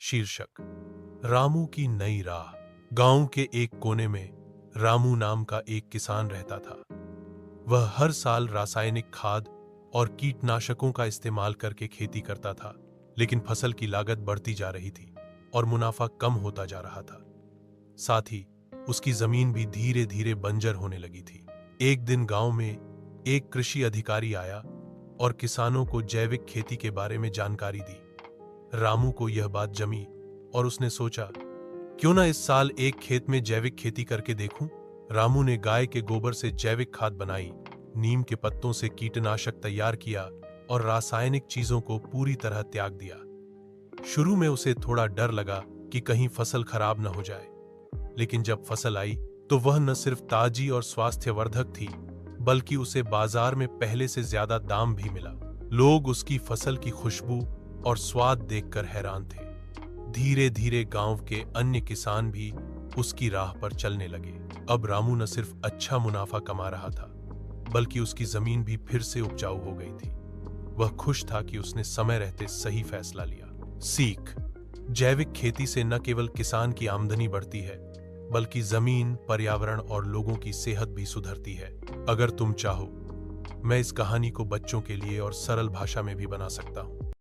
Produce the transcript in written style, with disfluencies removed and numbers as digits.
शीर्षक रामू की नई राह। गांव के एक कोने में रामू नाम का एक किसान रहता था। वह हर साल रासायनिक खाद और कीटनाशकों का इस्तेमाल करके खेती करता था, लेकिन फसल की लागत बढ़ती जा रही थी और मुनाफा कम होता जा रहा था। साथ ही उसकी जमीन भी धीरे धीरे बंजर होने लगी थी। एक दिन गांव में एक कृषि अधिकारी आया और किसानों को जैविक खेती के बारे में जानकारी दी। रामू को यह बात जमी और उसने सोचा, क्यों ना इस साल एक खेत में जैविक खेती करके देखूं। रामू ने गाय के गोबर से जैविक खाद बनाई, नीम के पत्तों से कीटनाशक तैयार किया और रासायनिक चीजों को पूरी तरह त्याग दिया। शुरू में उसे थोड़ा डर लगा कि कहीं फसल खराब न हो जाए, लेकिन जब फसल आई तो वह न सिर्फ ताजी और स्वास्थ्यवर्धक थी, बल्कि उसे बाजार में पहले से ज्यादा दाम भी मिला। लोग उसकी फसल की खुशबू और स्वाद देखकर हैरान थे। धीरे धीरे गांव के अन्य किसान भी उसकी राह पर चलने लगे। अब रामू न सिर्फ अच्छा मुनाफा कमा रहा था, बल्कि उसकी जमीन भी फिर से उपजाऊ हो गई थी। वह खुश था कि उसने समय रहते सही फैसला लिया। सीख: जैविक खेती से न केवल किसान की आमदनी बढ़ती है, बल्कि जमीन, पर्यावरण और लोगों की सेहत भी सुधरती है। अगर तुम चाहो, मैं इस कहानी को बच्चों के लिए और सरल भाषा में भी बना सकता हूं।